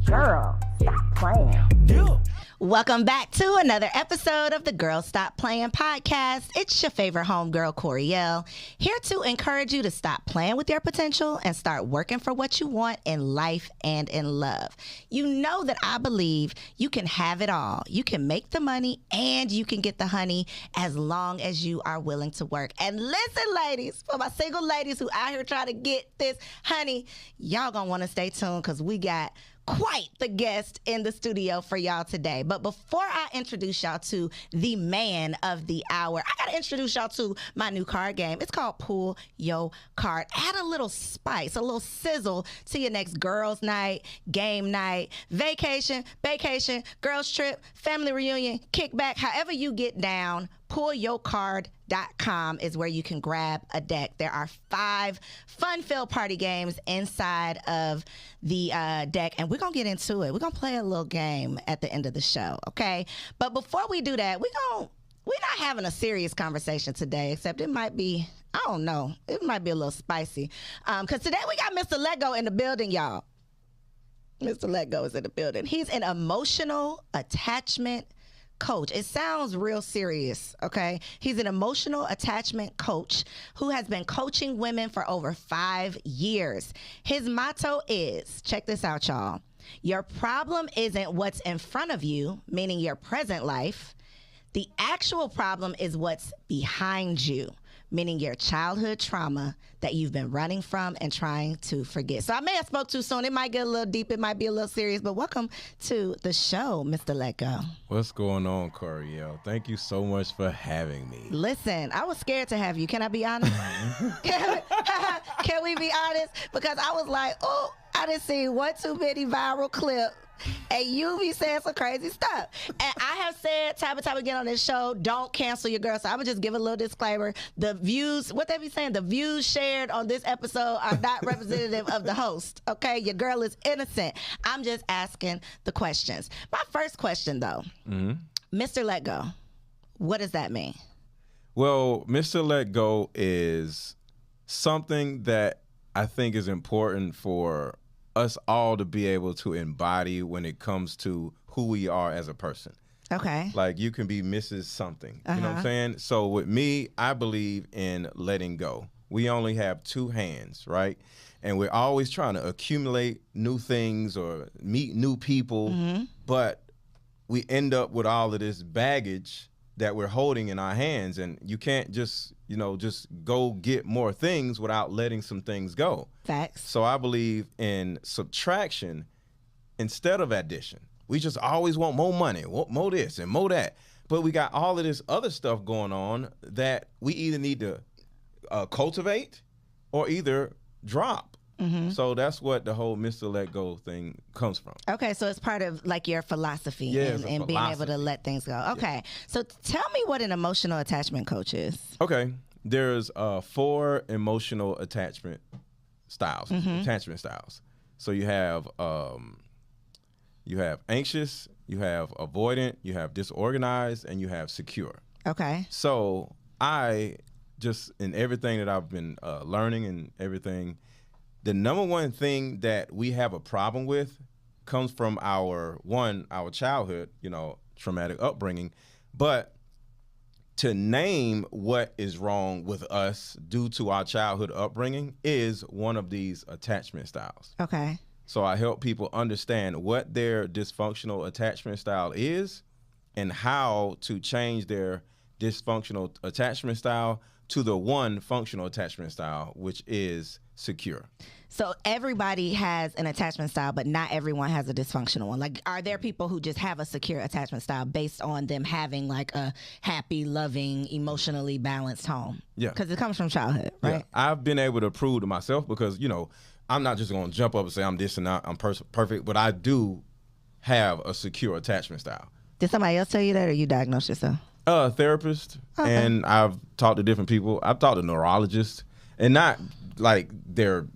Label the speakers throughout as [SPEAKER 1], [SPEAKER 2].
[SPEAKER 1] Girl, stop playing.
[SPEAKER 2] Yeah.
[SPEAKER 3] Welcome back to another episode of the Girl Stop Playing podcast. It's your favorite homegirl, Coriel, here to encourage you to stop playing with your potential and start working for what you want in life and in love. You know that I believe you can have it all. You can make the money and you can get the honey as long as you are willing to work. And listen, ladies, for my single ladies who out here trying to get this honey, y'all gonna want to stay tuned because we got quite the guest in the studio for y'all today. But before I introduce y'all to the man of the hour, I gotta introduce y'all to my new card game. It's called Pull Your Card. Add a little spice, a little sizzle to your next girls' night, game night, vacation, girls' trip, family reunion, kickback, however you get down. PullYourCard.com is where you can grab a deck. There are 5 fun-filled party games inside of the deck, and we're going to get into it. We're going to play a little game at the end of the show, okay? But before we do that, we're not having a serious conversation today, except it might be, I don't know, it might be a little spicy. Because today we got Mr. Let-Go in the building, y'all. Mr. Let-Go is in the building. He's an emotional attachment coach. It sounds real serious, okay? He's an emotional attachment coach who has been coaching women for over 5 years. His motto is, check this out, y'all. Your problem isn't what's in front of you, meaning your present life. The actual problem is what's behind you, meaning your childhood trauma that you've been running from and trying to forget. So I may have spoke too soon. It might get a little deep. It might be a little serious, but welcome to the show, Mr. Let-Go.
[SPEAKER 2] What's going on, Coriel? Thank you so much for having me.
[SPEAKER 3] Listen, I was scared to have you. Can I be honest? Can we be honest? Because I was like, oh, I didn't see one too many viral clip. And you be saying some crazy stuff. And I have said time and time again on this show, don't cancel your girl. So I'm going to just give a little disclaimer. The views, what they be saying, the views shared on this episode are not representative of the host. Okay? Your girl is innocent. I'm just asking the questions. My first question, though, Mr. Let-Go, what does that mean?
[SPEAKER 2] Well, Mr. Let-Go is something that I think is important for us all to be able to embody when it comes to who we are as a person.
[SPEAKER 3] Okay.
[SPEAKER 2] Like you can be Mrs. Something. You know what I'm saying? So with me, I believe in letting go. We only have 2 hands, right? And we're always trying to accumulate new things or meet new people, but we end up with all of this baggage that we're holding in our hands, and you can't just go get more things without letting some things go.
[SPEAKER 3] Facts.
[SPEAKER 2] So I believe in subtraction instead of addition. We just always want more money, more this and more that. But we got all of this other stuff going on that we either need to cultivate or either drop. So that's what the whole Mr. Let-Go thing comes from.
[SPEAKER 3] Okay, so it's part of like your philosophy and being able to let things go. Okay, so tell me what an emotional attachment coach is.
[SPEAKER 2] Okay, there's 4 emotional attachment styles, attachment styles. So you have anxious, you have avoidant, you have disorganized, and you have secure.
[SPEAKER 3] Okay.
[SPEAKER 2] So I just, in everything that I've been learning and everything, the number one thing that we have a problem with comes from our childhood, traumatic upbringing. But to name what is wrong with us due to our childhood upbringing is one of these attachment styles.
[SPEAKER 3] Okay.
[SPEAKER 2] So I help people understand what their dysfunctional attachment style is and how to change their dysfunctional attachment style to the one functional attachment style, which is secure.
[SPEAKER 3] So everybody has an attachment style, but not everyone has a dysfunctional one. Like, are there people who just have a secure attachment style based on them having like a happy, loving, emotionally balanced home?
[SPEAKER 2] Yeah.
[SPEAKER 3] Because it comes from childhood, right?
[SPEAKER 2] Yeah. I've been able to prove to myself because, I'm not just going to jump up and say I'm this and that, I'm perfect, but I do have a secure attachment style.
[SPEAKER 3] Did somebody else tell you that or you diagnosed yourself?
[SPEAKER 2] A therapist, and I've talked to different people. I've talked to neurologists, and not like they're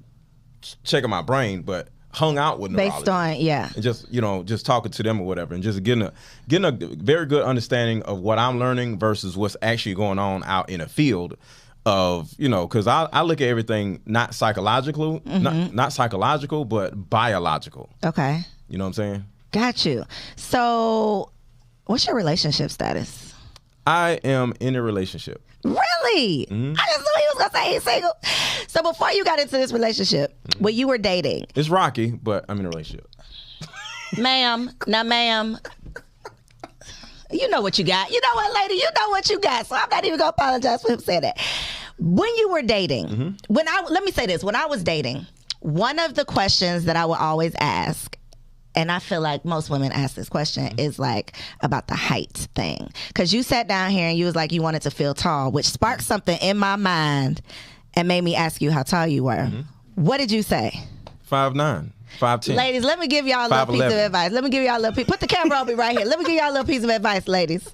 [SPEAKER 2] checking my brain, but hung out with neurologists.
[SPEAKER 3] Based on,
[SPEAKER 2] and just talking to them or whatever, and just getting a very good understanding of what I'm learning versus what's actually going on out in a field. of, because I look at everything not psychological, not psychological, but biological.
[SPEAKER 3] Okay.
[SPEAKER 2] You know what I'm saying?
[SPEAKER 3] Got you. So what's your relationship status?
[SPEAKER 2] I am in a relationship.
[SPEAKER 3] Really?
[SPEAKER 2] Mm-hmm.
[SPEAKER 3] I just knew he was going to say he's single. So before you got into this relationship, when you were dating.
[SPEAKER 2] It's rocky, but I'm in a relationship.
[SPEAKER 3] Ma'am, you know what you got. You know what, lady? You know what you got. So I'm not even going to apologize for him saying that. When you were dating, let me say this. When I was dating, one of the questions that I would always ask, and I feel like most women ask this question, is like about the height thing. Because you sat down here and you was like you wanted to feel tall, which sparked something in my mind and made me ask you how tall you were. What did you say?
[SPEAKER 2] 5'9", 5'10".
[SPEAKER 3] Ladies, let me give y'all a little piece of advice. Let me give y'all a little piece. Put the camera on me right here. Let me give y'all a little piece of advice, ladies.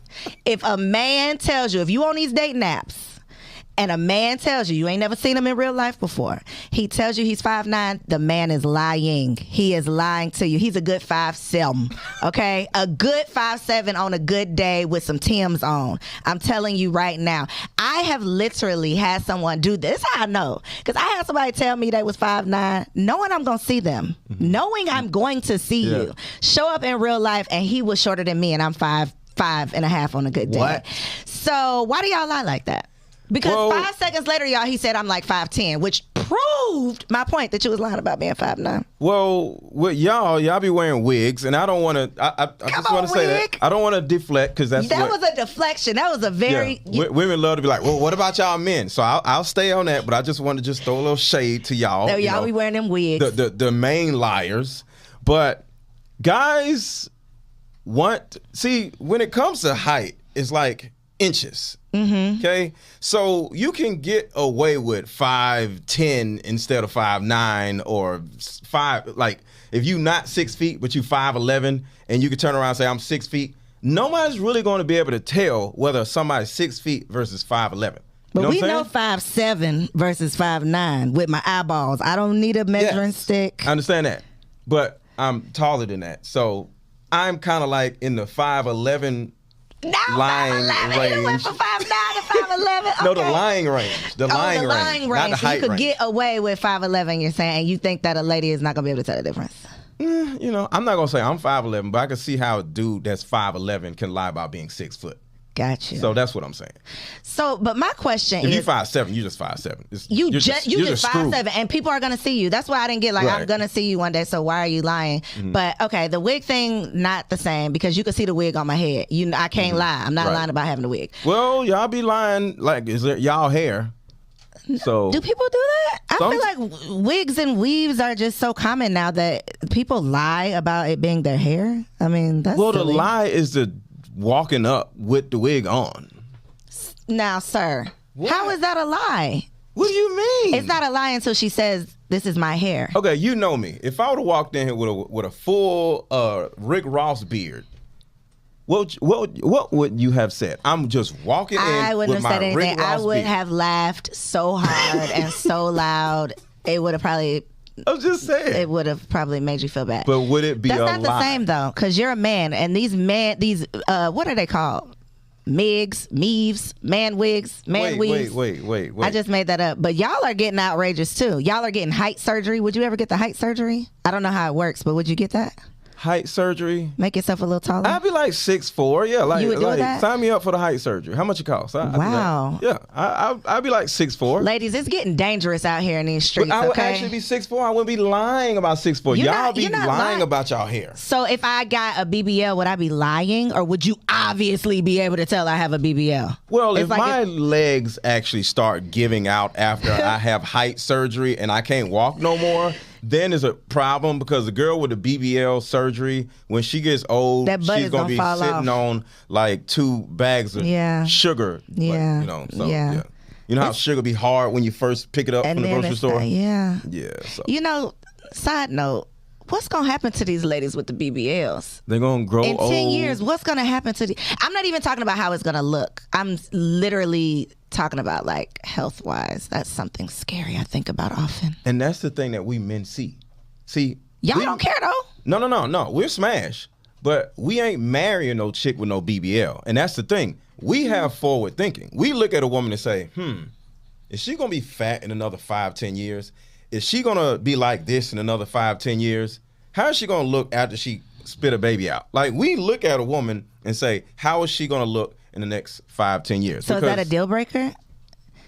[SPEAKER 3] If a man tells you, if you on these dating apps, and a man tells you ain't never seen him in real life before, he tells you he's 5'9", the man is lying. He is lying to you. He's a good 5'7", okay? A good 5'7" on a good day with some Timbs on. I'm telling you right now. I have literally had someone do this. This is how I know. Because I had somebody tell me they was 5'9", knowing I'm going to see them, knowing I'm going to see you, show up in real life, and he was shorter than me, and I'm 5'5.5" on a good day.
[SPEAKER 2] What?
[SPEAKER 3] So why do y'all lie like that? Because 5 seconds later, y'all, he said I'm like 5'10", which proved my point that you was lying about being 5'9".
[SPEAKER 2] Well, with y'all be wearing wigs, and I don't want to. I just want to say that I don't want to deflect because that
[SPEAKER 3] was a deflection. That was a very
[SPEAKER 2] women love to be like, well, what about y'all men? So I'll stay on that, but I just want to just throw a little shade to y'all.
[SPEAKER 3] Y'all be wearing them wigs.
[SPEAKER 2] The main liars, but guys when it comes to height, it's like inches. Okay, so you can get away with 5'10" instead of 5'9" or 5. Like if you not 6 feet, but you 5'11", and you can turn around and say I'm 6 feet. Nobody's really going to be able to tell whether somebody's 6 feet versus 5'11".
[SPEAKER 3] But we know 5'7" versus 5'9" with my eyeballs. I don't need a measuring stick.
[SPEAKER 2] I understand that, but I'm taller than that, so I'm kind of like in the 5'11". Lying range.
[SPEAKER 3] You went from 5'9" to 5'11". Okay.
[SPEAKER 2] No, the lying range. The lying range. Not the
[SPEAKER 3] so
[SPEAKER 2] height
[SPEAKER 3] you could
[SPEAKER 2] range.
[SPEAKER 3] get away with 5'11", you're saying, and you think that a lady is not going to be able to tell the difference?
[SPEAKER 2] I'm not going to say I'm 5'11", but I can see how a dude that's 5'11" can lie about being 6 foot.
[SPEAKER 3] Gotcha.
[SPEAKER 2] So that's what I'm saying.
[SPEAKER 3] So, but my question is,
[SPEAKER 2] if you 5'7", you just 5'7".
[SPEAKER 3] You just 5'7", and people are gonna see you. That's why I didn't get
[SPEAKER 2] right.
[SPEAKER 3] I'm gonna see you one day. So why are you lying? But okay, the wig thing not the same because you can see the wig on my head. I can't lie. I'm not lying about having the wig.
[SPEAKER 2] Well, y'all be lying like is it y'all hair? So
[SPEAKER 3] do people do that? I feel like wigs and weaves are just so common now that people lie about it being their hair. I mean, that's silly.
[SPEAKER 2] The lie is the walking up with the wig on.
[SPEAKER 3] Now, sir, how is that a lie?
[SPEAKER 2] What do you mean?
[SPEAKER 3] It's not a lie until she says, "This is my hair."
[SPEAKER 2] Okay, you know me. If I would have walked in here with a full Rick Ross beard, what would you have said? I'm just walking in.
[SPEAKER 3] I wouldn't
[SPEAKER 2] with
[SPEAKER 3] have said
[SPEAKER 2] my
[SPEAKER 3] anything.
[SPEAKER 2] Rick Ross
[SPEAKER 3] I would
[SPEAKER 2] beard.
[SPEAKER 3] have laughed so hard and so loud. It would have probably.
[SPEAKER 2] I was just saying.
[SPEAKER 3] It would have probably made you feel bad.
[SPEAKER 2] But would it be
[SPEAKER 3] That's
[SPEAKER 2] a
[SPEAKER 3] not the
[SPEAKER 2] lie?
[SPEAKER 3] same though, because you're a man, and these what are they called? Meeves, man wigs, man weaves.
[SPEAKER 2] Wait.
[SPEAKER 3] I just made that up. But y'all are getting outrageous too. Y'all are getting height surgery. Would you ever get the height surgery? I don't know how it works, but would you get that?
[SPEAKER 2] Height surgery?
[SPEAKER 3] Make yourself a little taller?
[SPEAKER 2] I'd be like 6'4". Yeah, like,
[SPEAKER 3] you would do
[SPEAKER 2] like
[SPEAKER 3] that?
[SPEAKER 2] sign me up for the height surgery. How much it costs?
[SPEAKER 3] Wow.
[SPEAKER 2] I'd be like 6'4".
[SPEAKER 3] Ladies, it's getting dangerous out here in these streets,
[SPEAKER 2] But I would
[SPEAKER 3] okay?
[SPEAKER 2] actually be 6'4". I wouldn't be lying about 6'4". Y'all be lying about y'all hair.
[SPEAKER 3] So if I got a BBL, would I be lying, or would you obviously be able to tell I have a BBL?
[SPEAKER 2] Well, if my legs actually start giving out after I have height surgery and I can't walk no more, then there's a problem because the girl with the BBL surgery, when she gets old, she's going to be sitting on like 2 bags of sugar.
[SPEAKER 3] Yeah.
[SPEAKER 2] Like, you know how sugar be hard when you first pick it up from the grocery store?
[SPEAKER 3] Yeah.
[SPEAKER 2] So.
[SPEAKER 3] Side note, what's going to happen to these ladies with the BBLs?
[SPEAKER 2] They're going to grow
[SPEAKER 3] in
[SPEAKER 2] old.
[SPEAKER 3] 10 years, what's going to happen to I'm not even talking about how it's going to look. I'm literally talking about like health-wise. That's something scary I think about often.
[SPEAKER 2] And that's the thing that we men see.
[SPEAKER 3] Y'all don't care though.
[SPEAKER 2] No. We're smash. But we ain't marrying no chick with no BBL. And that's the thing. We have forward thinking. We look at a woman and say, Is she gonna be fat in another 5-10 years? Is she gonna be like this in another 5-10 years? How is she gonna look after she spit a baby out? Like, we look at a woman and say, how is she gonna look in the next 5-10 years?
[SPEAKER 3] So because, is that a deal breaker?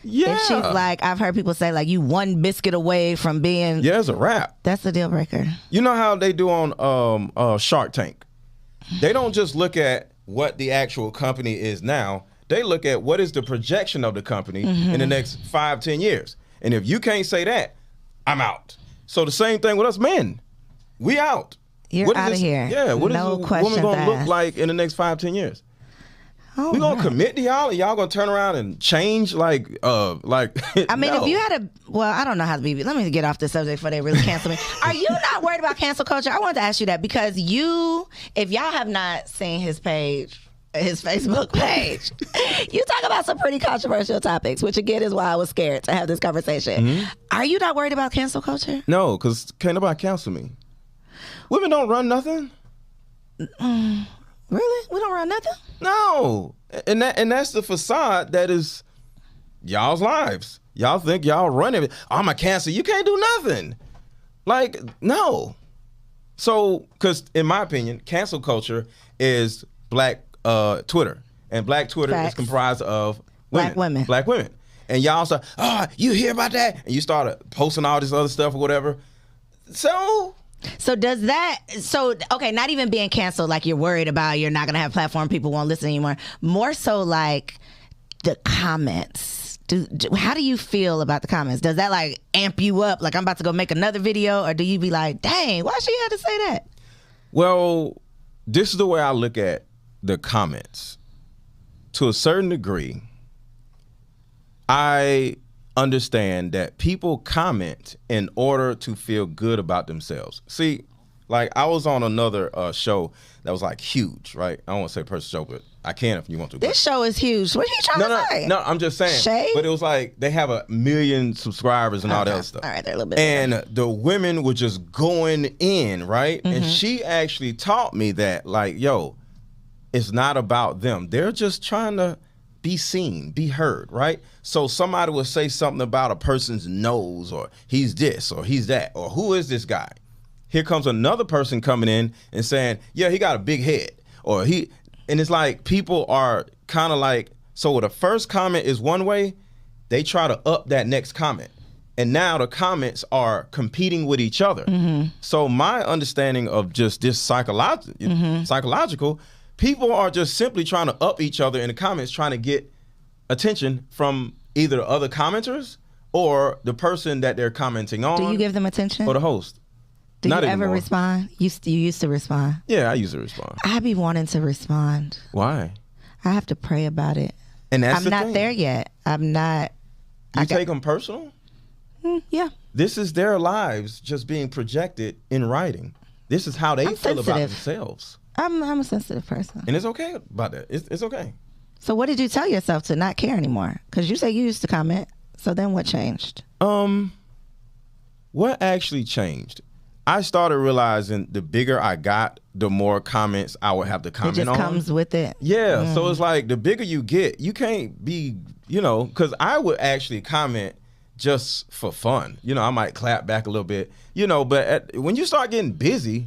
[SPEAKER 2] Yeah.
[SPEAKER 3] If she's like, I've heard people say, like, you one biscuit away from being.
[SPEAKER 2] Yeah, it's a wrap.
[SPEAKER 3] That's a deal breaker.
[SPEAKER 2] You know how they do on Shark Tank? They don't just look at what the actual company is now. They look at what is the projection of the company in the next 5-10 years. And if you can't say that, I'm out. So the same thing with us men. We out.
[SPEAKER 3] You're out of here.
[SPEAKER 2] Yeah, what
[SPEAKER 3] no
[SPEAKER 2] is a woman going to look like in the next 5-10 years?
[SPEAKER 3] Oh,
[SPEAKER 2] we gonna commit to y'all, and y'all gonna turn around and change like. I
[SPEAKER 3] mean,
[SPEAKER 2] no.
[SPEAKER 3] if you had I don't know how to be. Let me get off the subject before they really cancel me. Are you not worried about cancel culture? I wanted to ask you that because if y'all have not seen his page, his Facebook page, you talk about some pretty controversial topics, which again is why I was scared to have this conversation. Are you not worried about cancel culture?
[SPEAKER 2] No, because can't nobody cancel me. Women don't run nothing.
[SPEAKER 3] Really? We don't run nothing?
[SPEAKER 2] No. And that's the facade that is y'all's lives. Y'all think y'all run it. I'm a cancer. You can't do nothing. Like, no. So, because in my opinion, cancel culture is black Twitter. And black Twitter is comprised of women. Black women. And y'all say, you hear about that? And you started posting all this other stuff or whatever. So
[SPEAKER 3] does that, okay, not even being canceled, like you're worried about you're not going to have a platform, people won't listen anymore. More so like the comments. How do you feel about the comments? Does that like amp you up? Like I'm about to go make another video? Or do you be like, dang, why she had to say that?
[SPEAKER 2] Well, this is the way I look at the comments. To a certain degree, I understand that people comment in order to feel good about themselves. See, like I was on another show that was like huge, right? I don't want to say personal show, but I can if you want to.
[SPEAKER 3] This show is huge. What are you trying to say?
[SPEAKER 2] No, I'm just saying.
[SPEAKER 3] Shade?
[SPEAKER 2] But it was like they have 1 million subscribers and all that other stuff.
[SPEAKER 3] All right, they're a little bit.
[SPEAKER 2] And the women were just going in, right? And she actually taught me that, like, yo, it's not about them. They're just trying to be seen, be heard, right? So somebody will say something about a person's nose, or he's this, or he's that, or who is this guy? Here comes another person coming in and saying, yeah, he got a big head, or and it's like people are kind of like, so the first comment is one way, they try to up that next comment. And now the comments are competing with each other. So my understanding of just this psychological, people are just simply trying to up each other in the comments, trying to get attention from either the other commenters or the person that they're commenting on.
[SPEAKER 3] Do you give them attention?
[SPEAKER 2] Or the host.
[SPEAKER 3] Do
[SPEAKER 2] Not
[SPEAKER 3] you ever
[SPEAKER 2] anymore.
[SPEAKER 3] respond? You used to respond?
[SPEAKER 2] Yeah, I used to respond.
[SPEAKER 3] I be wanting to respond.
[SPEAKER 2] Why?
[SPEAKER 3] I have to pray about it.
[SPEAKER 2] And that's
[SPEAKER 3] I'm
[SPEAKER 2] the
[SPEAKER 3] not
[SPEAKER 2] thing.
[SPEAKER 3] there yet. I'm not.
[SPEAKER 2] You take them personal?
[SPEAKER 3] Yeah.
[SPEAKER 2] This is their lives just being projected in writing. This is how they feel about themselves.
[SPEAKER 3] I'm a sensitive person.
[SPEAKER 2] And it's okay about that. It's okay.
[SPEAKER 3] So what did you tell yourself to not care anymore? Because you say you used to comment. So then what changed?
[SPEAKER 2] What actually changed? I started realizing the bigger I got, the more comments I would have to comment on.
[SPEAKER 3] It just comes with it.
[SPEAKER 2] Yeah. So it's like the bigger you get, you can't be, because I would actually comment just for fun. I might clap back a little bit, but when you start getting busy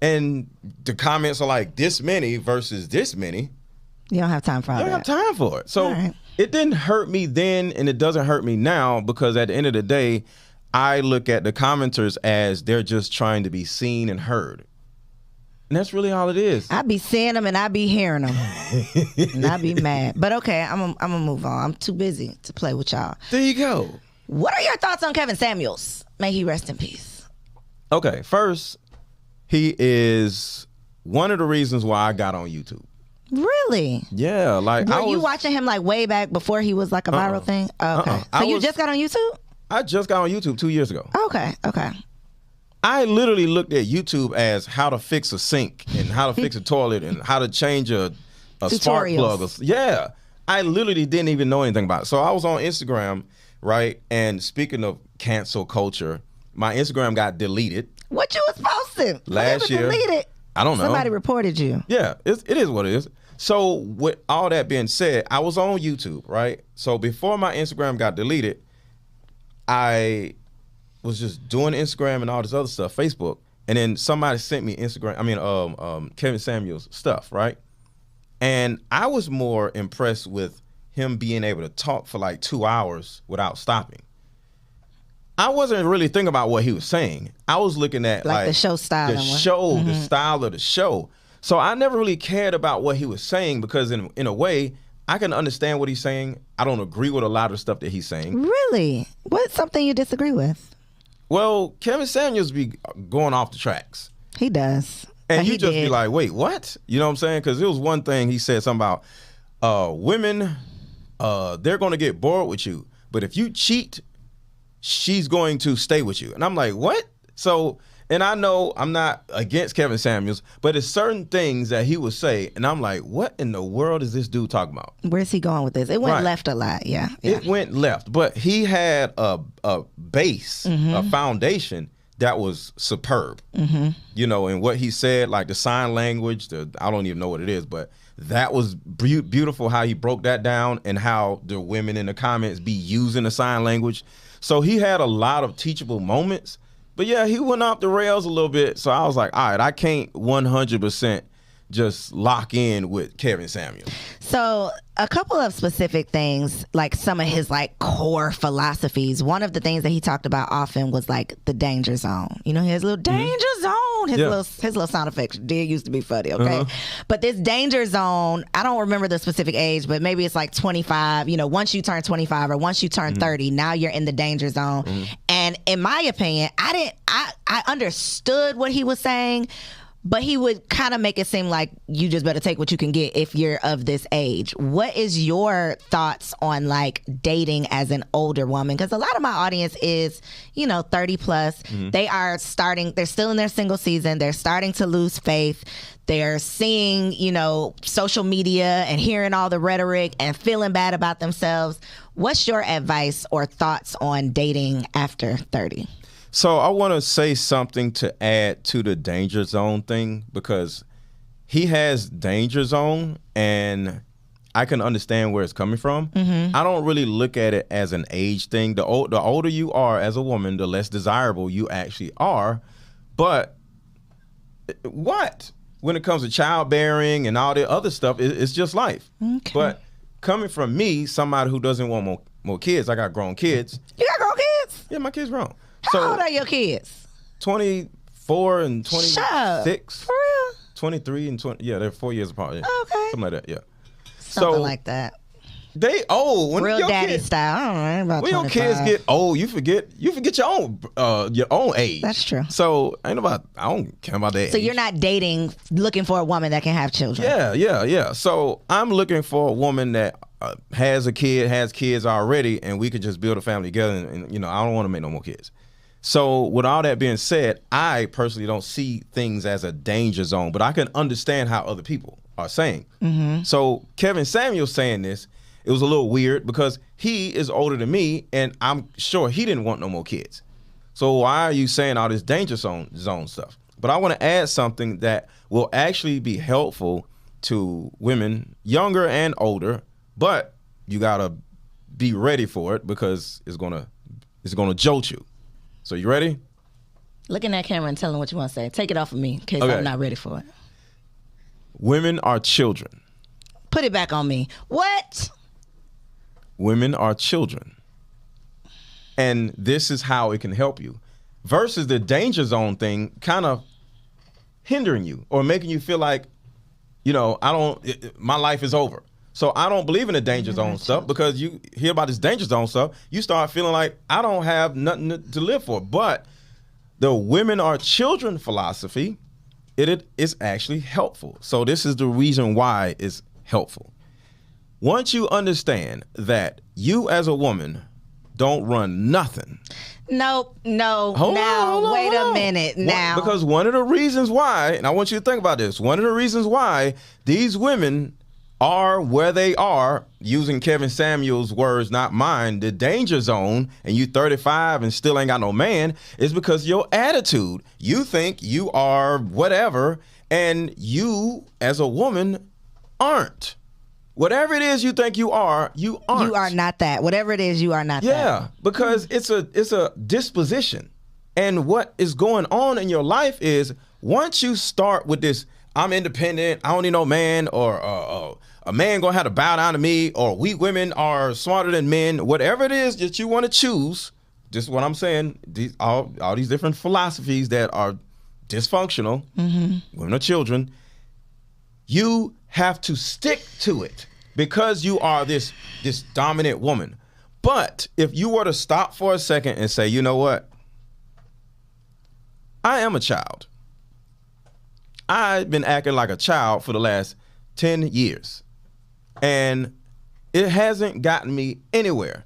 [SPEAKER 2] and the comments are like this many versus this many,
[SPEAKER 3] you don't have time for all that.
[SPEAKER 2] You don't have time for it. So it didn't hurt me then, and it doesn't hurt me now, because at the end of the day, I look at the commenters as they're just trying to be seen and heard. And that's really all it is.
[SPEAKER 3] I be seeing them and I be hearing them. And I be mad. But okay, I'm going to move on. I'm too busy to play with y'all.
[SPEAKER 2] There you go.
[SPEAKER 3] What are your thoughts on Kevin Samuels? May he rest in peace.
[SPEAKER 2] Okay, first, he is one of the reasons why I got on YouTube.
[SPEAKER 3] Really?
[SPEAKER 2] Yeah. Like,
[SPEAKER 3] Were you watching him like way back before he was like a viral thing? Oh, okay. So you just got on YouTube?
[SPEAKER 2] I just got on YouTube 2 years ago.
[SPEAKER 3] Okay.
[SPEAKER 2] I literally looked at YouTube as how to fix a sink and how to fix a toilet and how to change a spark plug. Yeah. I literally didn't even know anything about it. So I was on Instagram, right? And speaking of cancel culture, my Instagram got deleted.
[SPEAKER 3] What you was posting?
[SPEAKER 2] Last year.
[SPEAKER 3] Deleted?
[SPEAKER 2] I don't know.
[SPEAKER 3] Somebody reported you.
[SPEAKER 2] Yeah, it is what it is. So with all that being said, I was on YouTube, right? So before my Instagram got deleted, I was just doing Instagram and all this other stuff, Facebook, and then somebody sent me Kevin Samuels stuff, right? And I was more impressed with him being able to talk for like 2 hours without stopping. I wasn't really thinking about what he was saying. I was looking at
[SPEAKER 3] like the show style,
[SPEAKER 2] the style of the show. So I never really cared about what he was saying because in a way, I can understand what he's saying. I don't agree with a lot of stuff that he's saying.
[SPEAKER 3] Really? What's something you disagree with?
[SPEAKER 2] Well, Kevin Samuels be going off the tracks.
[SPEAKER 3] He does.
[SPEAKER 2] And you just be like, wait, what? You know what I'm saying? Because there was one thing he said something about women, they're going to get bored with you. But if you cheat, she's going to stay with you. And I'm like, what? So, and I know I'm not against Kevin Samuels, but it's certain things that he would say. And I'm like, what in the world is this dude talking about?
[SPEAKER 3] Where's he going with this? It went left a lot. Yeah.
[SPEAKER 2] It went left. But he had a base, a foundation that was superb. You know, and what he said, like the sign language, I don't even know what it is, but that was beautiful how he broke that down and how the women in the comments be using the sign language. So he had a lot of teachable moments, but yeah, he went off the rails a little bit. So I was like, all right, I can't 100% just lock in with Kevin Samuels.
[SPEAKER 3] So a couple of specific things, like some of his like core philosophies. One of the things that he talked about often was like the danger zone. You know, his little danger zone, his little sound effects did used to be funny, okay? But this danger zone, I don't remember the specific age, but maybe it's like 25. You know, once you turn 25 or once you turn 30, now you're in the danger zone. And in my opinion, I understood what he was saying, but he would kind of make it seem like you just better take what you can get if you're of this age. What is your thoughts on like dating as an older woman? Because a lot of my audience is, 30 plus. They're still in their single season. They're starting to lose faith. They're seeing, social media and hearing all the rhetoric and feeling bad about themselves. What's your advice or thoughts on dating after 30?
[SPEAKER 2] So I want to say something to add to the danger zone thing, because he has danger zone and I can understand where it's coming from. I don't really look at it as an age thing. The older you are as a woman, the less desirable you actually are. But when it comes to childbearing and all the other stuff, it's just life. Okay. But coming from me, somebody who doesn't want more kids, I got grown kids.
[SPEAKER 3] You got grown kids?
[SPEAKER 2] Yeah, my kids grown.
[SPEAKER 3] How old are your kids?
[SPEAKER 2] 24 and 26.
[SPEAKER 3] Shut up. For real?
[SPEAKER 2] 23 and 20. Yeah, they're 4 years apart. Yeah.
[SPEAKER 3] Okay.
[SPEAKER 2] Something like that, yeah.
[SPEAKER 3] Something like that.
[SPEAKER 2] They old. When
[SPEAKER 3] real daddy style. I don't know, about
[SPEAKER 2] when 25. Your kids get old, you forget your own age.
[SPEAKER 3] That's true.
[SPEAKER 2] So I don't care about that.
[SPEAKER 3] So
[SPEAKER 2] age.
[SPEAKER 3] you're not dating, looking for a woman that can have children.
[SPEAKER 2] Yeah. So I'm looking for a woman that has kids already, and we could just build a family together. And I don't want to make no more kids. So with all that being said, I personally don't see things as a danger zone, but I can understand how other people are saying. So Kevin Samuels saying this, it was a little weird because he is older than me, and I'm sure he didn't want no more kids. So why are you saying all this danger zone stuff? But I want to add something that will actually be helpful to women, younger and older, but you gotta be ready for it because it's gonna jolt you. So you ready?
[SPEAKER 3] Look in that camera and tell them what you want to say. Take it off of me in case I'm not ready for it.
[SPEAKER 2] Women are children.
[SPEAKER 3] Put it back on me. What?
[SPEAKER 2] Women are children. And this is how it can help you. Versus the danger zone thing kind of hindering you or making you feel like, my life is over. So I don't believe in the danger zone stuff because you hear about this danger zone stuff, you start feeling like I don't have nothing to live for. But the women are children philosophy, it is actually helpful. So this is the reason why it's helpful. Once you understand that you as a woman don't run nothing.
[SPEAKER 3] Nope. Hold on, wait a minute now.
[SPEAKER 2] Because one of the reasons why, and I want you to think about this, one of the reasons why these women are where they are, using Kevin Samuels' words, not mine, the danger zone, and you 35 and still ain't got no man, is because your attitude. You think you are whatever, and you, as a woman, aren't. Whatever it is you think you are, you aren't.
[SPEAKER 3] You are not that. Whatever it is, you are not that.
[SPEAKER 2] Yeah, because it's a disposition. And what is going on in your life is once you start with this, I'm independent, I don't need no man, or a man gonna have to bow down to me, or we women are smarter than men, whatever it is that you want to choose, this is what I'm saying, all these different philosophies that are dysfunctional, women or children, you have to stick to it because you are this dominant woman. But if you were to stop for a second and say, you know what? I am a child. I've been acting like a child for the last 10 years. And it hasn't gotten me anywhere.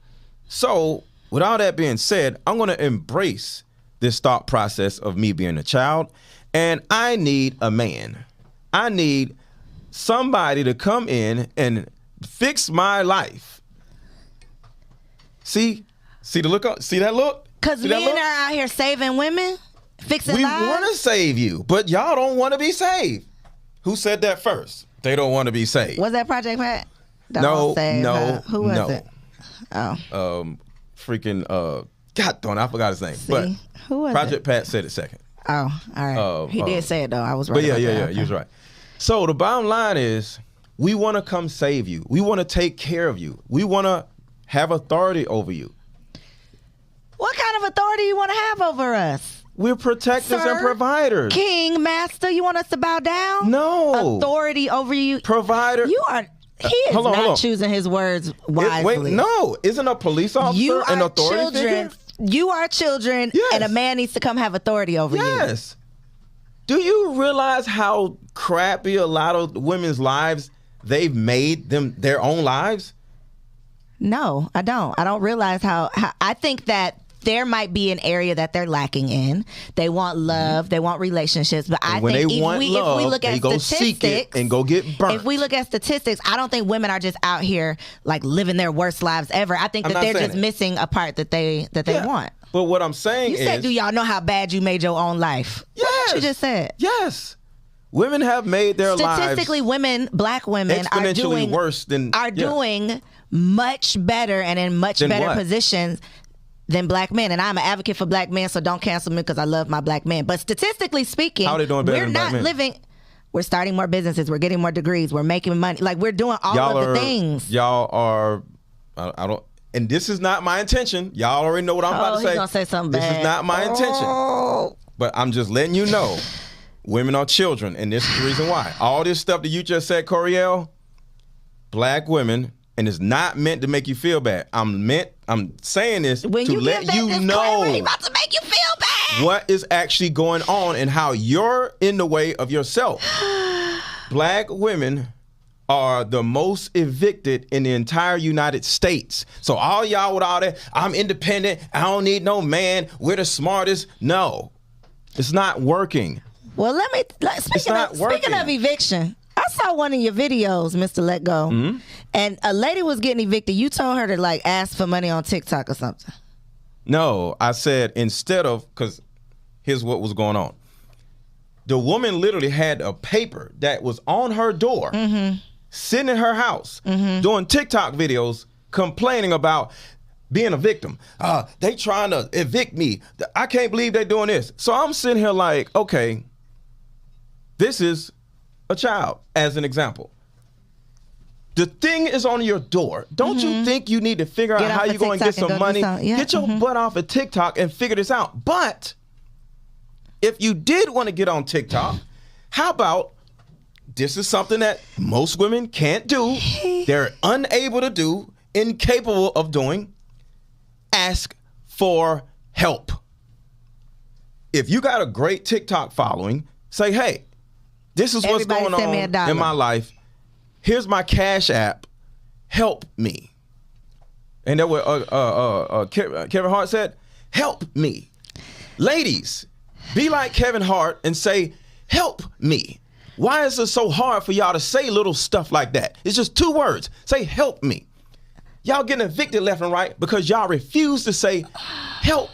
[SPEAKER 2] So with all that being said, I'm going to embrace this thought process of me being a child. And I need a man. I need somebody to come in and fix my life. See the look? See that look?
[SPEAKER 3] Because men are out here saving women, fixing lives.
[SPEAKER 2] We want to save you, but y'all don't want to be saved. Who said that first? They don't want to be saved.
[SPEAKER 3] Was that Project Pat?
[SPEAKER 2] No.
[SPEAKER 3] Who was it? Oh.
[SPEAKER 2] God darn, I forgot his name.
[SPEAKER 3] See?
[SPEAKER 2] But
[SPEAKER 3] Who was
[SPEAKER 2] Project Pat said it second.
[SPEAKER 3] Oh, all right. He did say it though. I was right.
[SPEAKER 2] But yeah,
[SPEAKER 3] okay.
[SPEAKER 2] you was right. So the bottom line is, we want to come save you. We want to take care of you. We want to have authority over you.
[SPEAKER 3] What kind of authority you want to have over us?
[SPEAKER 2] We're protectors and providers.
[SPEAKER 3] King, master, you want us to bow down?
[SPEAKER 2] No.
[SPEAKER 3] Authority over you.
[SPEAKER 2] Provider.
[SPEAKER 3] You are. He is
[SPEAKER 2] hold on.
[SPEAKER 3] choosing his words wisely.
[SPEAKER 2] Wait, no. Isn't a police officer an authority figure?
[SPEAKER 3] You are children,
[SPEAKER 2] yes.
[SPEAKER 3] And a man needs to come have authority over you.
[SPEAKER 2] Yes. Do you realize how crappy a lot of women's lives they've made them their own lives?
[SPEAKER 3] No, I don't. I don't realize how I think that there might be an area that they're lacking in. They want love, they want relationships, but I think if we look at
[SPEAKER 2] go
[SPEAKER 3] statistics,
[SPEAKER 2] seek it and go get burnt.
[SPEAKER 3] If we look at statistics, I don't think women are just out here like living their worst lives ever. I think that they're just missing a part that they want.
[SPEAKER 2] But what I'm saying
[SPEAKER 3] is,
[SPEAKER 2] you
[SPEAKER 3] said, do y'all know how bad you made your own life?
[SPEAKER 2] Yes.
[SPEAKER 3] That's what you just said.
[SPEAKER 2] Yes. Women have made their lives
[SPEAKER 3] statistically, black women
[SPEAKER 2] exponentially worse than
[SPEAKER 3] doing much better and in much better positions than black men. And I'm an advocate for black men, so don't cancel me because I love my black men. But statistically speaking,
[SPEAKER 2] how are they doing better than black men?
[SPEAKER 3] We're starting more businesses, we're getting more degrees, we're making money. Like, we're doing all of the things.
[SPEAKER 2] Y'all are, I don't, and this is not my intention. Y'all already know what I'm about to say.
[SPEAKER 3] He's gonna say something
[SPEAKER 2] bad. This is not my intention. But I'm just letting you know, women are children, and this is the reason why. All this stuff that you just said, Coriel, black women, and it's not meant to make you feel bad. I'm saying this
[SPEAKER 3] when
[SPEAKER 2] to let you know
[SPEAKER 3] he about to make you feel bad.
[SPEAKER 2] What is actually going on and how you're in the way of yourself. Black women are the most evicted in the entire United States. So all y'all with all that, I'm independent, I don't need no man, we're the smartest. No, it's not working.
[SPEAKER 3] Well, speaking of eviction, I saw one of your videos, Mr. Let Go, and a lady was getting evicted. You told her to like ask for money on TikTok or something.
[SPEAKER 2] No, I said instead of, because here's what was going on. The woman literally had a paper that was on her door, sitting in her house, doing TikTok videos, complaining about being a victim. They trying to evict me. I can't believe they're doing this. So I'm sitting here like, okay, this is a child, as an example. The thing is on your door. Don't you think you need to figure out how you're going to get some money? Get your butt off of TikTok and figure this out. But if you did want to get on TikTok, how about this is something that most women can't do. They're unable to do, incapable of doing. Ask for help. If you got a great TikTok following, say, hey, this is what's going on in my life. Here's my Cash App. Help me. And that what Kevin Hart said, help me. Ladies, be like Kevin Hart and say, help me. Why is it so hard for y'all to say little stuff like that? It's just 2 words. Say, help me. Y'all getting evicted left and right because y'all refuse to say, help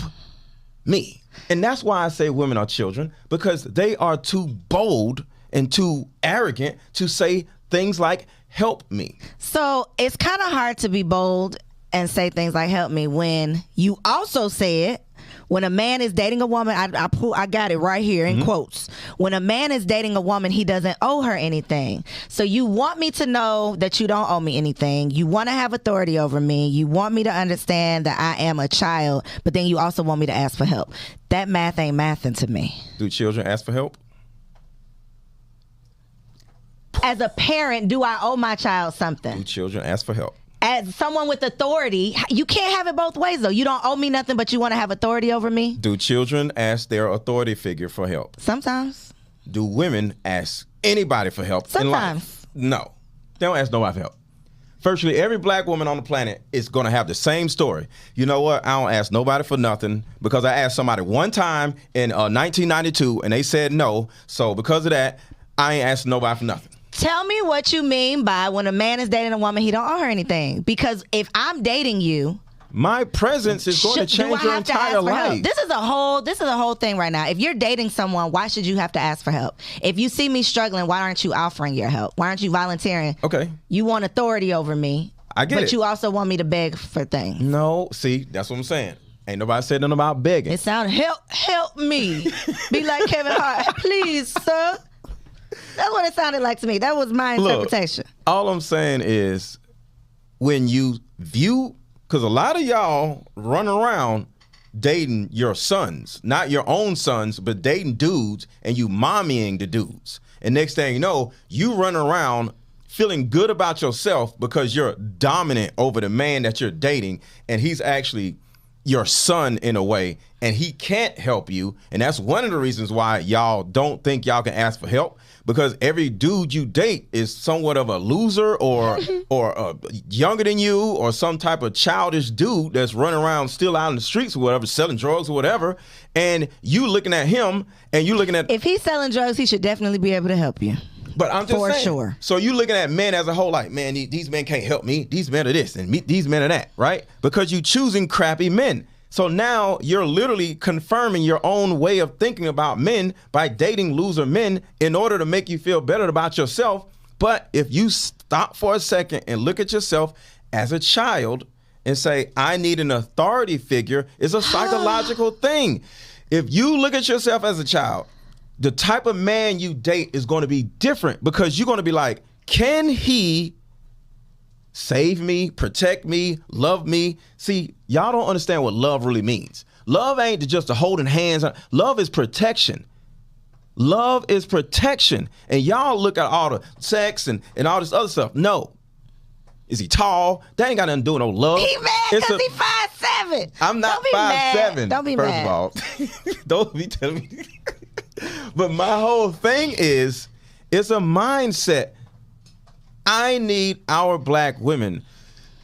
[SPEAKER 2] me. And that's why I say women are children, because they are too bold and too arrogant to say things like help me.
[SPEAKER 3] So it's kind of hard to be bold and say things like help me when you also said when a man is dating a woman, I got it right here in quotes. When a man is dating a woman, he doesn't owe her anything. So you want me to know that you don't owe me anything. You want to have authority over me. You want me to understand that I am a child, but then you also want me to ask for help. That math ain't mathing to me.
[SPEAKER 2] Do children ask for help?
[SPEAKER 3] As a parent, do I owe my child something?
[SPEAKER 2] Do children ask for help?
[SPEAKER 3] As someone with authority, you can't have it both ways, though. You don't owe me nothing, but you want to have authority over me?
[SPEAKER 2] Do children ask their authority figure for help?
[SPEAKER 3] Sometimes.
[SPEAKER 2] Do women ask anybody for help in life?
[SPEAKER 3] Sometimes.
[SPEAKER 2] No. They don't ask nobody for help. Virtually every black woman on the planet is going to have the same story. You know what? I don't ask nobody for nothing because I asked somebody one time in 1992, and they said no. So because of that, I ain't asking nobody for nothing.
[SPEAKER 3] Tell me what you mean by when a man is dating a woman, he don't owe her anything. Because if I'm dating you,
[SPEAKER 2] my presence is going to change your entire life.
[SPEAKER 3] This is a whole thing right now. If you're dating someone, why should you have to ask for help? If you see me struggling, why aren't you offering your help? Why aren't you volunteering?
[SPEAKER 2] Okay.
[SPEAKER 3] You want authority over me.
[SPEAKER 2] I get it.
[SPEAKER 3] But you also want me to beg for things.
[SPEAKER 2] No, see, that's what I'm saying. Ain't nobody said nothing about begging.
[SPEAKER 3] It sounded, help me. Be like Kevin Hart. Please, sir. That's what it sounded like to me. That was my interpretation.
[SPEAKER 2] Look, all I'm saying is when you view, because a lot of y'all run around dating your sons, not your own sons, but dating dudes, and you mommying the dudes. And next thing you know, you run around feeling good about yourself because you're dominant over the man that you're dating, and he's actually your son in a way, and he can't help you. And that's one of the reasons why y'all don't think y'all can ask for help. Because every dude you date is somewhat of a loser or younger than you or some type of childish dude that's running around still out in the streets or whatever, selling drugs or whatever. And you looking at him and you looking at...
[SPEAKER 3] If he's selling drugs, he should definitely be able to help you.
[SPEAKER 2] But I'm just saying.
[SPEAKER 3] For sure.
[SPEAKER 2] So you looking at men as a whole like, man, these men can't help me. These men are this and these men are that, right? Because you choosing crappy men. So now you're literally confirming your own way of thinking about men by dating loser men in order to make you feel better about yourself. But if you stop for a second and look at yourself as a child and say, I need an authority figure, it's a psychological thing. If you look at yourself as a child, the type of man you date is going to be different because you're going to be like, can he save me, protect me, love me? See, y'all don't understand what love really means. Love ain't just a holding hands. Love is protection. Love is protection. And y'all look at all the sex and all this other stuff. No. Is he tall? That ain't got nothing to do with no love.
[SPEAKER 3] He mad because he 5'7".
[SPEAKER 2] I'm not 5'7".
[SPEAKER 3] Don't be mad.
[SPEAKER 2] First of all, don't be telling me. But my whole thing is, it's a mindset. I need our black women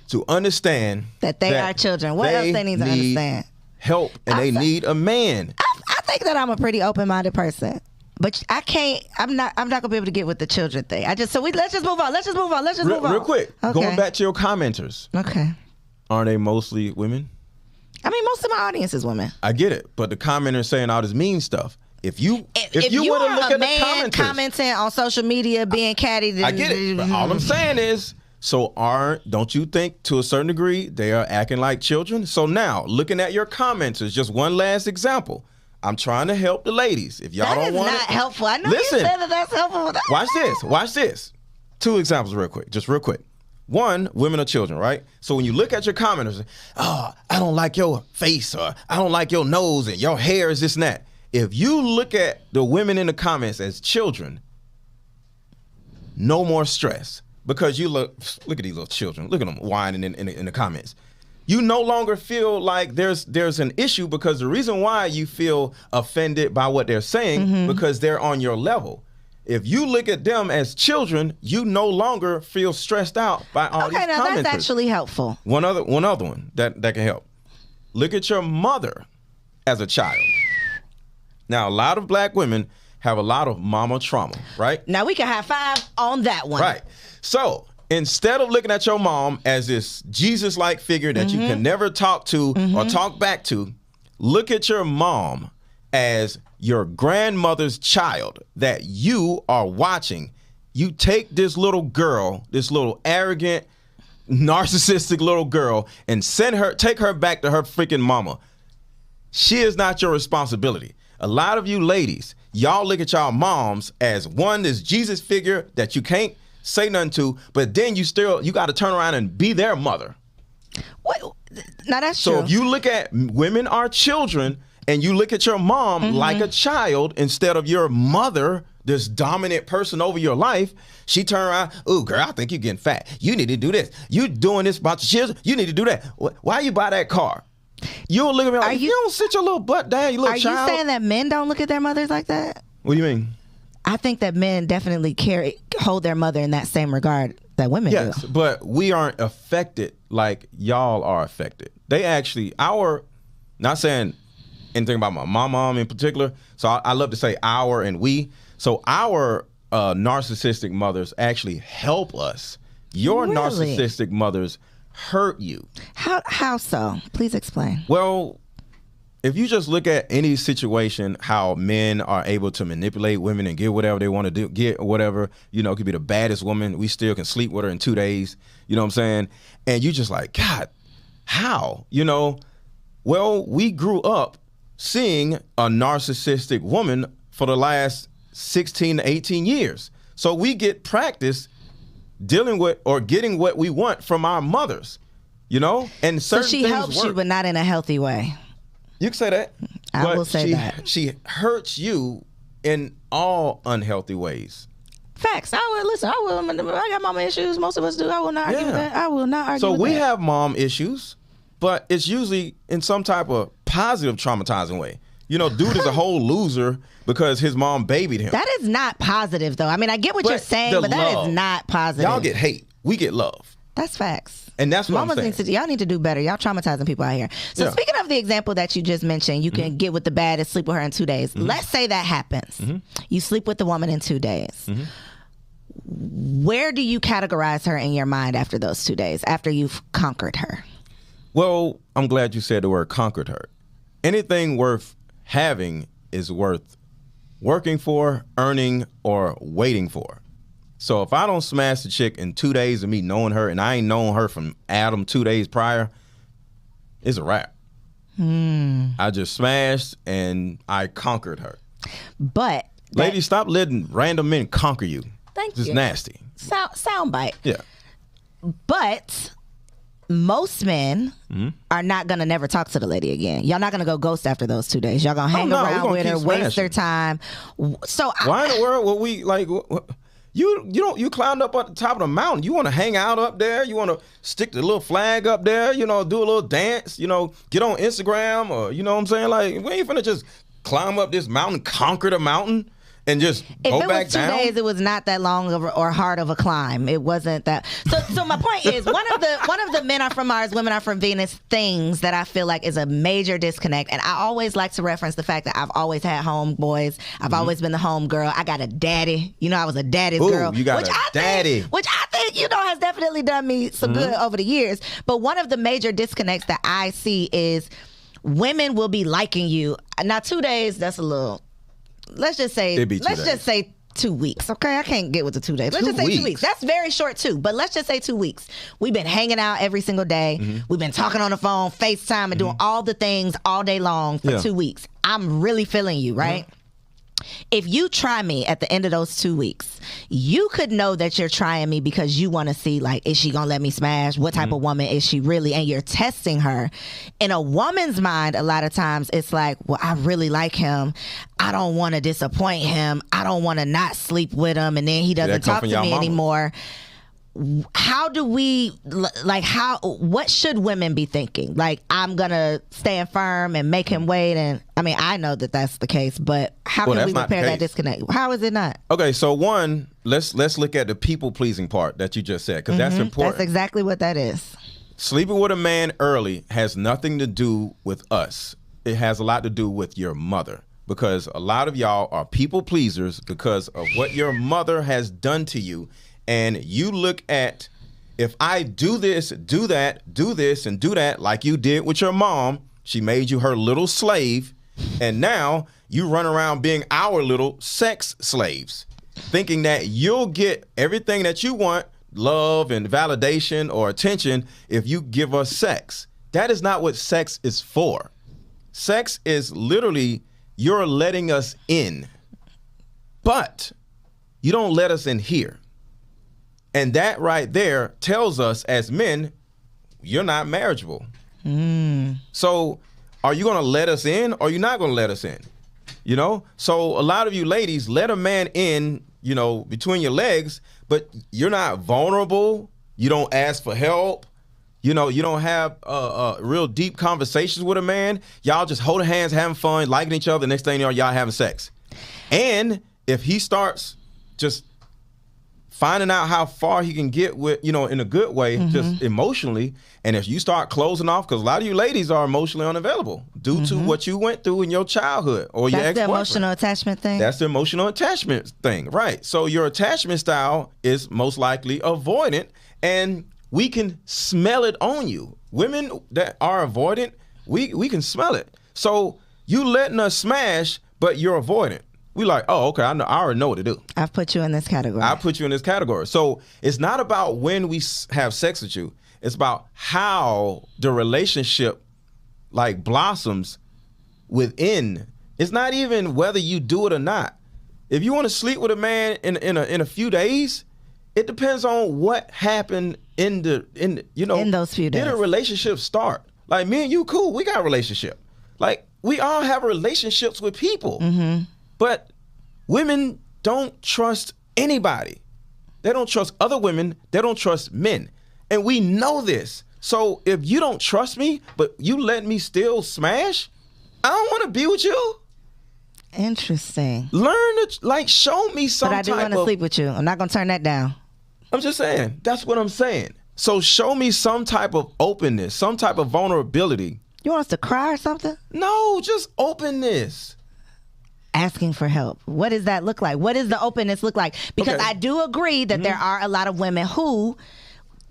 [SPEAKER 2] to understand
[SPEAKER 3] that they are children. What else they need to understand?
[SPEAKER 2] Help, and they need a man.
[SPEAKER 3] I think that I'm a pretty open-minded person, but I can't. I'm not gonna be able to get with the children thing. Let's just move on. Let's just move on.
[SPEAKER 2] Real quick,
[SPEAKER 3] okay.
[SPEAKER 2] Going back to your commenters.
[SPEAKER 3] Okay.
[SPEAKER 2] Aren't they mostly women?
[SPEAKER 3] I mean, most of my audience is women.
[SPEAKER 2] I get it, but the commenters saying all this mean stuff. If you were to look at the commenters,
[SPEAKER 3] commenting on social media, being catty, then
[SPEAKER 2] I get it. But all I'm saying is, don't you think to a certain degree they are acting like children? So now, looking at your commenters, just one last example. I'm trying to help the ladies. If y'all don't want it,
[SPEAKER 3] that is not helpful. I know you said that's helpful.
[SPEAKER 2] Watch this. Two examples real quick. One, women or children, right? So when you look at your commenters, I don't like your face, or I don't like your nose, and your hair is this and that. If you look at the women in the comments as children, no more stress. Because you look at these little children. Look at them whining in the comments. You no longer feel like there's an issue, because the reason why you feel offended by what they're saying, because they're on your level. If you look at them as children, you no longer feel stressed out by all these commenters. Okay, now
[SPEAKER 3] that's actually helpful.
[SPEAKER 2] One other one that can help. Look at your mother as a child. Now, a lot of black women have a lot of mama trauma, right?
[SPEAKER 3] Now, we can high five on that one.
[SPEAKER 2] Right. So, instead of looking at your mom as this Jesus-like figure that you can never talk to or talk back to, look at your mom as your grandmother's child that you are watching you take this little girl, this little arrogant, narcissistic little girl, and take her back to her freaking mama. She is not your responsibility. A lot of you ladies, y'all look at y'all moms as this Jesus figure that you can't say nothing to, but then you got to turn around and be their mother.
[SPEAKER 3] What? Now that's
[SPEAKER 2] so
[SPEAKER 3] true.
[SPEAKER 2] If you look at women are children and you look at your mom like a child instead of your mother, this dominant person over your life, she turn around, ooh, girl, I think you're getting fat. You need to do this. You doing this about your children. You need to do that. Why you buy that car? You'll look at me like, you don't sit your little butt down, you little child.
[SPEAKER 3] Are you saying that men don't look at their mothers like that?
[SPEAKER 2] What do you mean?
[SPEAKER 3] I think that men definitely hold their mother in that same regard that women do.
[SPEAKER 2] Yes, but we aren't affected like y'all are affected. They actually, not saying anything about my mom in particular, so I love to say our and we. So our narcissistic mothers actually help us. Your
[SPEAKER 3] Really?
[SPEAKER 2] narcissistic mothers hurt you.
[SPEAKER 3] How so? Please explain.
[SPEAKER 2] Well, if you just look at any situation, how men are able to manipulate women and get whatever they want to get whatever, it could be the baddest woman. We still can sleep with her in 2 days. You know what I'm saying? And you just like, God, how? Well, we grew up seeing a narcissistic woman for the last 16 to 18 years. So we get practice dealing with or getting what we want from our mothers, and certain
[SPEAKER 3] So she
[SPEAKER 2] things
[SPEAKER 3] helps
[SPEAKER 2] work.
[SPEAKER 3] you, but not in a healthy way.
[SPEAKER 2] You can say that.
[SPEAKER 3] I will say that.
[SPEAKER 2] She hurts you in all unhealthy ways.
[SPEAKER 3] Facts. I got mama issues. Most of us do. I will not argue with that. I will not argue
[SPEAKER 2] So
[SPEAKER 3] with
[SPEAKER 2] we
[SPEAKER 3] that.
[SPEAKER 2] have mom issues, but it's usually in some type of positive traumatizing way. Dude is a whole loser because his mom babied him.
[SPEAKER 3] That is not positive, though. I mean, I get what
[SPEAKER 2] But
[SPEAKER 3] you're saying,
[SPEAKER 2] the
[SPEAKER 3] but that
[SPEAKER 2] love.
[SPEAKER 3] is not positive.
[SPEAKER 2] Y'all get hate. We get love.
[SPEAKER 3] That's facts.
[SPEAKER 2] And that's what
[SPEAKER 3] Mamas
[SPEAKER 2] I'm saying.
[SPEAKER 3] y'all need to do better. Y'all traumatizing people out here. So
[SPEAKER 2] Yeah.
[SPEAKER 3] speaking of the example that you just mentioned, you can get with the baddest, sleep with her in 2 days. Let's say that happens. You sleep with the woman in 2 days. Where do you categorize her in your mind after those 2 days, after you've conquered her?
[SPEAKER 2] Well, I'm glad you said the word conquered her. Anything worth having is worth working for, earning, or waiting for. So if I don't smash the chick in 2 days of me knowing her, and I ain't known her from Adam 2 days prior, it's a wrap. I just smashed and I conquered her.
[SPEAKER 3] But
[SPEAKER 2] Ladies, stop letting random men conquer you.
[SPEAKER 3] Thank
[SPEAKER 2] It's
[SPEAKER 3] you.
[SPEAKER 2] nasty.
[SPEAKER 3] soundbite.
[SPEAKER 2] Yeah.
[SPEAKER 3] But most men are not gonna never talk to the lady again. Y'all not gonna go ghost after those 2 days. Y'all gonna hang
[SPEAKER 2] no, we
[SPEAKER 3] around
[SPEAKER 2] gonna
[SPEAKER 3] with her,
[SPEAKER 2] keep
[SPEAKER 3] waste their
[SPEAKER 2] smashing.
[SPEAKER 3] time. So
[SPEAKER 2] Why in the world would we like? You climbed up at the top of the mountain. You want to hang out up there. You want to stick the little flag up there. Do a little dance. Get on Instagram or what I'm saying. Like we ain't finna just climb up this mountain, conquer the mountain, and just
[SPEAKER 3] if
[SPEAKER 2] go
[SPEAKER 3] it
[SPEAKER 2] back
[SPEAKER 3] was 2
[SPEAKER 2] down.
[SPEAKER 3] days, it was not that long or hard of a climb. It wasn't that. So my point is, one of the men are from Mars, women are from Venus things that I feel like is a major disconnect. And I always like to reference the fact that I've always had homeboys. I've always been the home girl. I got a daddy. I was a daddy's
[SPEAKER 2] Ooh,
[SPEAKER 3] girl.
[SPEAKER 2] you got a daddy.
[SPEAKER 3] Which I think has definitely done me some good over the years. But one of the major disconnects that I see is women will be liking you. Now 2 days, that's a little. Let's just say.
[SPEAKER 2] It'd be 2
[SPEAKER 3] Let's
[SPEAKER 2] days.
[SPEAKER 3] just say 2 weeks. Okay, I can't get with the 2 days. Let's
[SPEAKER 2] 2
[SPEAKER 3] just say 2
[SPEAKER 2] weeks.
[SPEAKER 3] weeks. That's very short too. But let's just say 2 weeks. We've been hanging out every single day. We've been talking on the phone, FaceTime, and doing all the things all day long for
[SPEAKER 2] Yeah.
[SPEAKER 3] 2 weeks. I'm really feeling you, right? If you try me at the end of those 2 weeks, you could know that you're trying me because you want to see, like, is she going to let me smash? What type of woman is she really? And you're testing her. In a woman's mind, a lot of times it's like, well, I really like him. I don't want to disappoint him. I don't want to not sleep with him. And then he doesn't
[SPEAKER 2] come
[SPEAKER 3] talk
[SPEAKER 2] from
[SPEAKER 3] to
[SPEAKER 2] y'all
[SPEAKER 3] me
[SPEAKER 2] mama.
[SPEAKER 3] anymore. How do we what should women be thinking? Like, I'm gonna stand firm and make him wait, and I mean, I know that that's the case, but how
[SPEAKER 2] Well,
[SPEAKER 3] can we
[SPEAKER 2] that's not the
[SPEAKER 3] repair that
[SPEAKER 2] case.
[SPEAKER 3] disconnect? How is it not?
[SPEAKER 2] Okay, so one, let's look at the people pleasing part that you just said because that's important.
[SPEAKER 3] That's exactly what that is.
[SPEAKER 2] Sleeping with a man early has nothing to do with us. It has a lot to do with your mother because a lot of y'all are people pleasers because of what your mother has done to you. And you look at, if I do this, do that, do this, and do that, like you did with your mom, she made you her little slave, and now you run around being our little sex slaves. thinking that you'll get everything that you want, love and validation or attention, if you give us sex. That is not what sex is for. Sex is literally you're letting us in, but you don't let us in here. And that right there tells us as men, you're not marriageable. So are you going to let us in or are you not going to let us in? You know, so a lot of you ladies let a man in, you know, between your legs, but you're not vulnerable. You don't ask for help. You know, you don't have real deep conversations with a man. Y'all just holding hands, having fun, liking each other. Next thing you know, y'all having sex. And if he starts just finding out how far he can get with, you know, in a good way, just emotionally, and if you start closing off, because a lot of you ladies are emotionally unavailable due to what you went through in your childhood or your ex-boyfriend.
[SPEAKER 3] That's the emotional attachment thing?
[SPEAKER 2] That's the emotional attachment thing, right. So your attachment style is most likely avoidant, and we can smell it on you. Women that are avoidant, we can smell it. So you letting us smash, but you're avoidant. We like, oh, okay, I already know what to do.
[SPEAKER 3] I've put you in this category.
[SPEAKER 2] I put you in this category. So it's not about when we have sex with you. It's about how the relationship like blossoms within. It's not even whether you do it or not. If you want to sleep with a man in a few days, it depends on what happened in those few days. Did a relationship start? Like me and you, cool. We got a relationship. Like we all have relationships with people. But women don't trust anybody. They don't trust other women. They don't trust men. And we know this. So if you don't trust me, but you let me still smash, I don't want to be with you.
[SPEAKER 3] Interesting.
[SPEAKER 2] Learn to, like, show me some type of...
[SPEAKER 3] But I do want to sleep with you. I'm not going to turn that down.
[SPEAKER 2] I'm just saying. That's what I'm saying. So show me some type of openness, some type of vulnerability.
[SPEAKER 3] You want us to cry or something?
[SPEAKER 2] No, just openness.
[SPEAKER 3] Asking for help. What does that look like? What does the openness look like? Because I do agree that there are a lot of women who,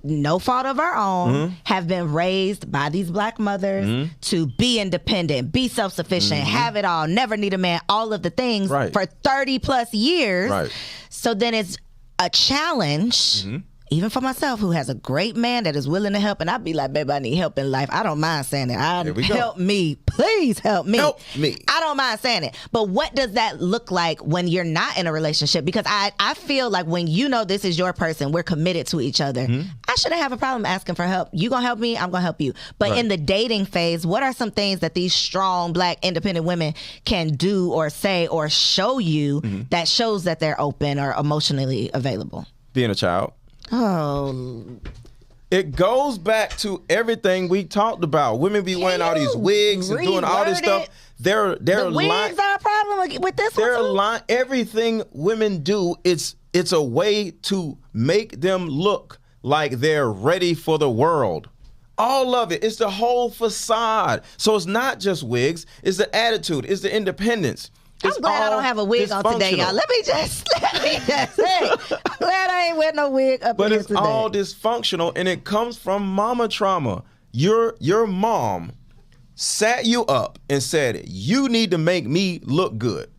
[SPEAKER 3] no fault of our own, have been raised by these black mothers to be independent, be self-sufficient, have it all, never need a man, all of the things for 30 plus years. So then it's a challenge, even for myself, who has a great man that is willing to help. And I'd be like, babe, I need help in life. I don't mind saying it. Help me. Please help me. Help me. I don't mind saying it. But what does that look like when you're not in a relationship? Because I feel like when you know this is your person, we're committed to each other, I shouldn't have a problem asking for help. You gonna help me, I'm gonna help you. But in the dating phase, what are some things that these strong black independent women can do or say or show you that shows that they're open or emotionally available?
[SPEAKER 2] Being a child.
[SPEAKER 3] Oh.
[SPEAKER 2] It goes back to everything we talked about. Women be wearing all these wigs and doing all this stuff. They're
[SPEAKER 3] the wigs are a problem with this one too?
[SPEAKER 2] Everything women do, it's a way to make them look like they're ready for the world. All of it. It's the whole facade. So it's not just wigs. It's the attitude. It's the independence.
[SPEAKER 3] I'm glad I don't have a wig on today, y'all. Let me just say, I'm glad I ain't wearing no wig up here today.
[SPEAKER 2] But it's all dysfunctional, and it comes from mama trauma. Your mom sat you up and said, you need to make me look good.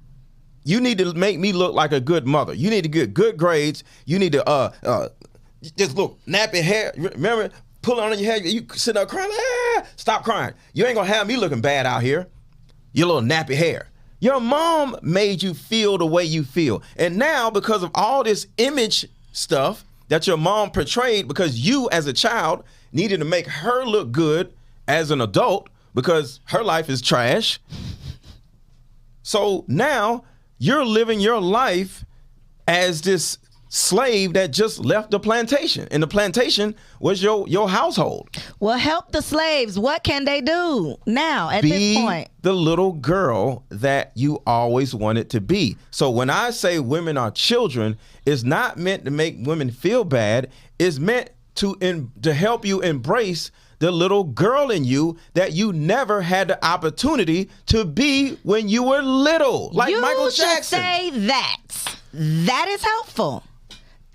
[SPEAKER 2] You need to make me look like a good mother. You need to get good grades. You need to just look, nappy hair. Remember, pull it on your head. You sit up crying. Stop crying. You ain't gonna have me looking bad out here. Your little nappy hair. Your mom made you feel the way you feel. And now, because of all this image stuff that your mom portrayed, because you as a child needed to make her look good as an adult because her life is trash. So now you're living your life as this slave that just left the plantation. And the plantation was your household.
[SPEAKER 3] Well, help the slaves. What can they do now at this point?
[SPEAKER 2] Be the little girl that you always wanted to be. So when I say women are children, it's not meant to make women feel bad. It's meant to help you embrace the little girl in you that you never had the opportunity to be when you were little. Like Michael Jackson.
[SPEAKER 3] You should say that. That is helpful.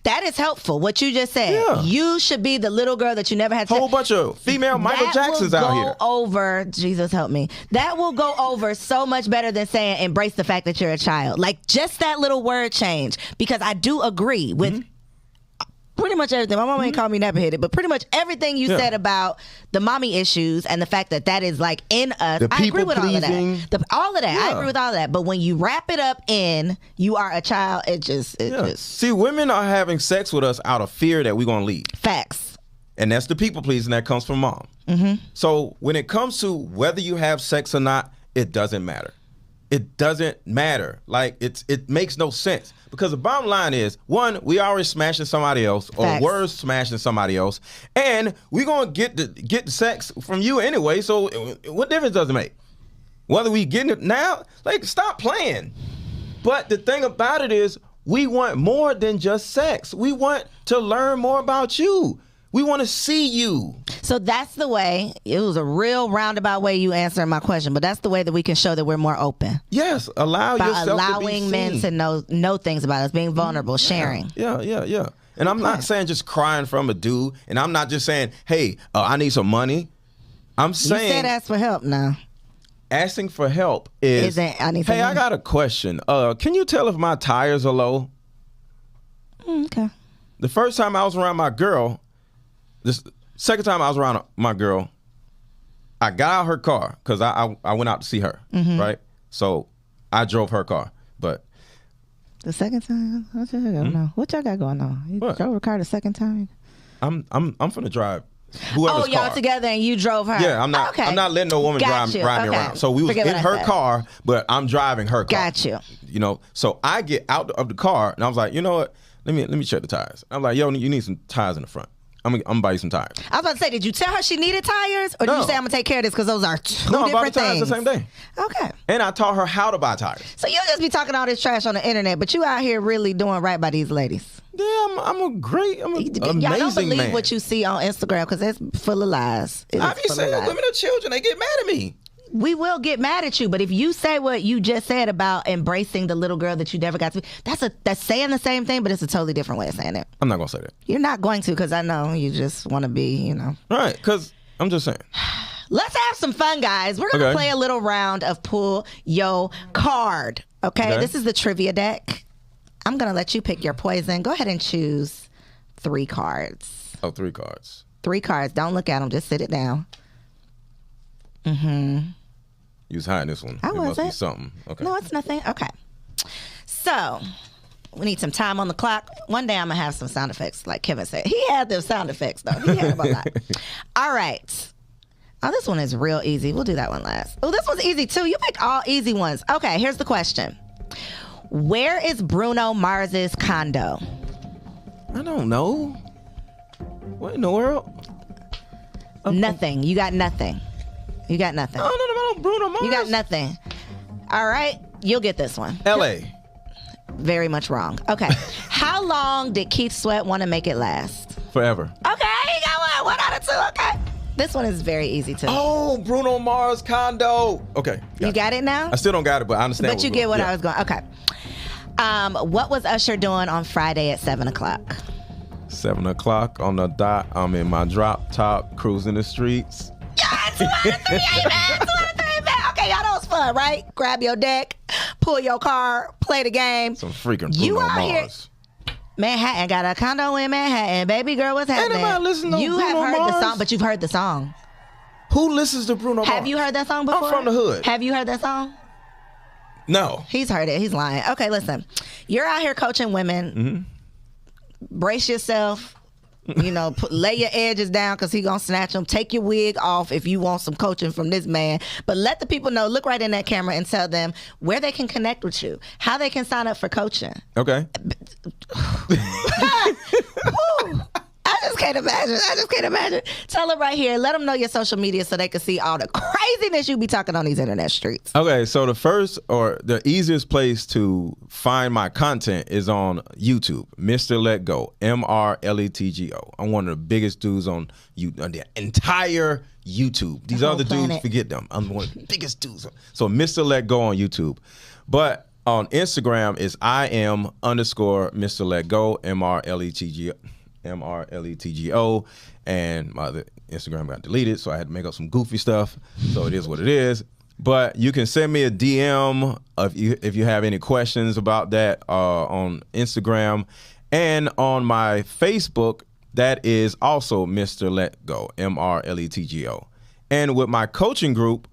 [SPEAKER 3] That is helpful. What you just said.
[SPEAKER 2] Yeah.
[SPEAKER 3] You should be the little girl that you never had to.
[SPEAKER 2] Whole bunch of female Michael Jacksons out here.
[SPEAKER 3] That will go over. Jesus help me. That will go over so much better than saying embrace the fact that you're a child. Like just that little word change. Because I do agree with pretty much everything. My mama ain't called me never hit it, but pretty much everything you said about the mommy issues and the fact that that is like in us. I agree with all of that. All of that. I agree with all of that. But when you wrap it up in you are a child, it just
[SPEAKER 2] See, women are having sex with us out of fear that we're gonna leave.
[SPEAKER 3] Facts.
[SPEAKER 2] And that's the people pleasing that comes from mom. So when it comes to whether you have sex or not, it doesn't matter. It doesn't matter. Like it makes no sense. Because the bottom line is, one, we already smashing somebody else, or
[SPEAKER 3] Facts.
[SPEAKER 2] we're smashing somebody else, and we're gonna get the sex from you anyway. So what difference does it make? Whether we getting it now, like stop playing. But the thing about it is, we want more than just sex. We want to learn more about you. We want to see you.
[SPEAKER 3] So that's the way. It was a real roundabout way you answering my question, but that's the way that we can show that we're more open.
[SPEAKER 2] Yes, allow
[SPEAKER 3] By
[SPEAKER 2] yourself to be
[SPEAKER 3] allowing
[SPEAKER 2] seen.
[SPEAKER 3] men to know things about us, being vulnerable, sharing.
[SPEAKER 2] Yeah. And I'm not saying just crying from a dude, and I'm not just saying, hey, I need some money. I'm saying
[SPEAKER 3] You said ask for help now.
[SPEAKER 2] asking for help is,
[SPEAKER 3] I need some
[SPEAKER 2] hey, I
[SPEAKER 3] money.
[SPEAKER 2] got a question. Can you tell if my tires are low?
[SPEAKER 3] Okay.
[SPEAKER 2] The first time I was around my girl, this second time I was around my girl, I got out her car because I went out to see her, right? So I drove her car, but
[SPEAKER 3] The second time? What y'all got going on? What y'all got going on? You
[SPEAKER 2] What?
[SPEAKER 3] drove her car the second time?
[SPEAKER 2] I'm finna drive whoever's
[SPEAKER 3] Oh, y'all
[SPEAKER 2] car.
[SPEAKER 3] together and you drove her?
[SPEAKER 2] Yeah, I'm not.
[SPEAKER 3] Okay.
[SPEAKER 2] I'm not letting no woman
[SPEAKER 3] Got you.
[SPEAKER 2] drive me
[SPEAKER 3] Okay.
[SPEAKER 2] around. So we was
[SPEAKER 3] Forget
[SPEAKER 2] in
[SPEAKER 3] what I
[SPEAKER 2] her
[SPEAKER 3] said.
[SPEAKER 2] car, but I'm driving her car.
[SPEAKER 3] Got you.
[SPEAKER 2] You know, so I get out of the car and I was like, you know what? Let me check the tires. I'm like, yo, you need some tires in the front. I'm gonna buy you some tires.
[SPEAKER 3] I was about to say, did you tell her she needed tires? Or did you
[SPEAKER 2] No.
[SPEAKER 3] say, I'm going to take care of this because those are two
[SPEAKER 2] No, I bought the
[SPEAKER 3] different
[SPEAKER 2] tires
[SPEAKER 3] things?
[SPEAKER 2] the same day.
[SPEAKER 3] Okay.
[SPEAKER 2] And I taught her how to buy tires.
[SPEAKER 3] So you'll just be talking all this trash on the internet, but you out here really doing right by these ladies.
[SPEAKER 2] Yeah, I'm an amazing
[SPEAKER 3] Y'all don't believe
[SPEAKER 2] man.
[SPEAKER 3] what you see on Instagram because it's full of lies. It is
[SPEAKER 2] I be
[SPEAKER 3] full of
[SPEAKER 2] saying
[SPEAKER 3] lies.
[SPEAKER 2] women are children. They get mad at me.
[SPEAKER 3] We will get mad at you, but if you say what you just said about embracing the little girl that you never got to be, that's saying the same thing, but it's a totally different way of saying it.
[SPEAKER 2] I'm not gonna say that.
[SPEAKER 3] You're not going to because I know you just want to be,
[SPEAKER 2] Right? Because I'm just saying.
[SPEAKER 3] Let's have some fun, guys. We're going to
[SPEAKER 2] Okay.
[SPEAKER 3] play a little round of Pull Yo Card. Okay? This is the trivia deck. I'm going to let you pick your poison. Go ahead and choose 3 cards.
[SPEAKER 2] Oh, 3 cards.
[SPEAKER 3] 3 cards. Don't look at them. Just sit it down.
[SPEAKER 2] You was hiding this one.
[SPEAKER 3] I
[SPEAKER 2] it must be
[SPEAKER 3] wasn't.
[SPEAKER 2] something. Okay.
[SPEAKER 3] No, it's nothing. Okay. So, we need some time on the clock. One day I'm going to have some sound effects, like Kevin said. He had those sound effects, though. He had them a lot. All right. Oh, this one is real easy. We'll do that one last. Oh, this one's easy, too. You picked all easy ones. Okay, here's the question. Where is Bruno Mars's condo?
[SPEAKER 2] I don't know. What in the world?
[SPEAKER 3] Nothing. You got nothing. You got nothing.
[SPEAKER 2] I don't know about Bruno Mars.
[SPEAKER 3] You got nothing. All right. You'll get this one.
[SPEAKER 2] L.A.
[SPEAKER 3] Very much wrong. Okay. How long did Keith Sweat want to make it last?
[SPEAKER 2] Forever.
[SPEAKER 3] Okay, you got one. 1 out of 2. Okay. This one is very easy too.
[SPEAKER 2] Oh, Bruno Mars condo. Okay.
[SPEAKER 3] You got it now?
[SPEAKER 2] I still don't got it, but I understand.
[SPEAKER 3] But you get what I was going. Okay. What was Usher doing on Friday at 7:00?
[SPEAKER 2] 7 o'clock on the dot. I'm in my drop top, cruising the streets.
[SPEAKER 3] Yeah, 2 out of 3 ain't bad. 2 out of 3 ain't bad. Okay, y'all know it's fun, right? Grab your deck, pull your card, play the game.
[SPEAKER 2] Some freaking
[SPEAKER 3] You
[SPEAKER 2] Bruno
[SPEAKER 3] out here-
[SPEAKER 2] Mars.
[SPEAKER 3] Manhattan got a condo in Manhattan. Baby girl, what's happening?
[SPEAKER 2] nobody listen to
[SPEAKER 3] You have
[SPEAKER 2] Bruno
[SPEAKER 3] heard the
[SPEAKER 2] Mars.
[SPEAKER 3] song, but you've heard the song.
[SPEAKER 2] Who listens to Bruno Mars?
[SPEAKER 3] Have you heard that song before?
[SPEAKER 2] I'm from the hood.
[SPEAKER 3] Have you heard that song?
[SPEAKER 2] No.
[SPEAKER 3] He's heard it. He's lying. Okay, listen. You're out here coaching women. Brace yourself. Lay your edges down because he's going to snatch them. Take your wig off if you want some coaching from this man. But let the people know, look right in that camera and tell them where they can connect with you, how they can sign up for coaching.
[SPEAKER 2] Okay.
[SPEAKER 3] Whew. I just can't imagine. Tell them right here. Let them know your social media so they can see all the craziness you be talking on these internet streets.
[SPEAKER 2] Okay, so the first or the easiest place to find my content is on YouTube, Mr. Let Go, MRLETGO. I'm one of the biggest dudes on the entire YouTube. These
[SPEAKER 3] whole
[SPEAKER 2] other dudes,
[SPEAKER 3] planet.
[SPEAKER 2] forget them. I'm one of the biggest dudes. So Mr. Let Go on YouTube. But On Instagram is I am _ Mr. Let Go, MRLETGO. And my other Instagram got deleted, so I had to make up some goofy stuff. So it is what it is. But you can send me a DM if you have any questions about that on Instagram. And on my Facebook, that is also Mr. Let Go, MRLETGO. And with my coaching group,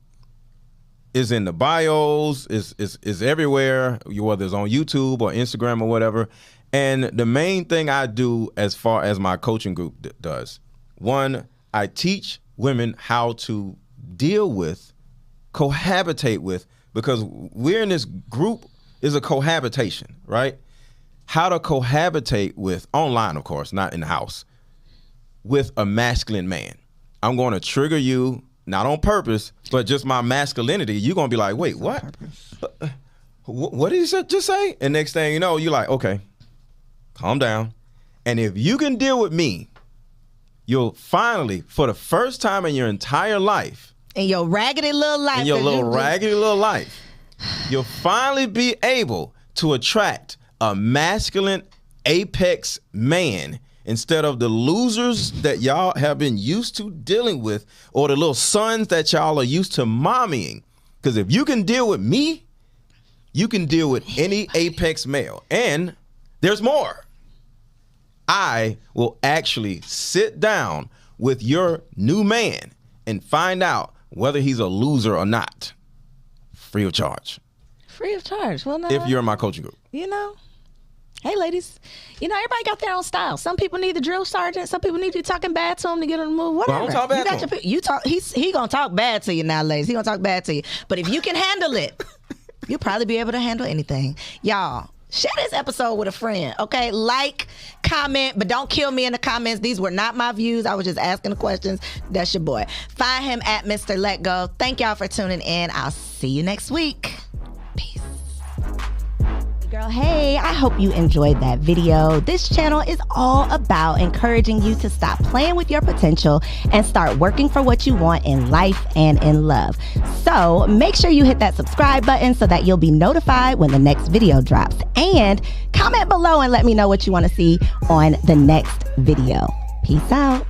[SPEAKER 2] is in the bios, is everywhere, whether it's on YouTube or Instagram or whatever. And the main thing I do as far as my coaching group does, one, I teach women how to deal with, cohabitate with, because we're in this group is a cohabitation, right? How to cohabitate with, online of course, not in the house, with a masculine man. I'm going to trigger you, not on purpose, but just my masculinity. You're going to be like, wait, what? What did he just say? And next thing you know, you're like, okay, calm down. And if you can deal with me, you'll finally, for the first time in your entire life,
[SPEAKER 3] in your raggedy little life,
[SPEAKER 2] you'll finally be able to attract a masculine apex man instead of the losers that y'all have been used to dealing with, or the little sons that y'all are used to mommying. Because if you can deal with me, you can deal with any apex male. And there's more. I will actually sit down with your new man and find out whether he's a loser or not. Free of charge.
[SPEAKER 3] Free of charge. Well, no.
[SPEAKER 2] If you're in my coaching group.
[SPEAKER 3] You know. Hey, ladies, you know, everybody got their own style. Some people need the drill sergeant. Some people need you talking bad to them to get on the move. Whatever.
[SPEAKER 2] Well, I don't talk bad to him.
[SPEAKER 3] You talk. He gonna talk bad to you now, ladies. He gonna talk bad to you. But if you can handle it, you'll probably be able to handle anything. Y'all, share this episode with a friend, okay? Like, comment, but don't kill me in the comments. These were not my views. I was just asking the questions. That's your boy. Find him at Mr. Let Go. Thank y'all for tuning in. I'll see you next week. Peace. Girl, hey, I hope you enjoyed that video. This channel is all about encouraging you to stop playing with your potential and start working for what you want in life and in love. So make sure you hit that subscribe button so that you'll be notified when the next video drops. And comment below and let me know what you want to see on the next video. Peace out.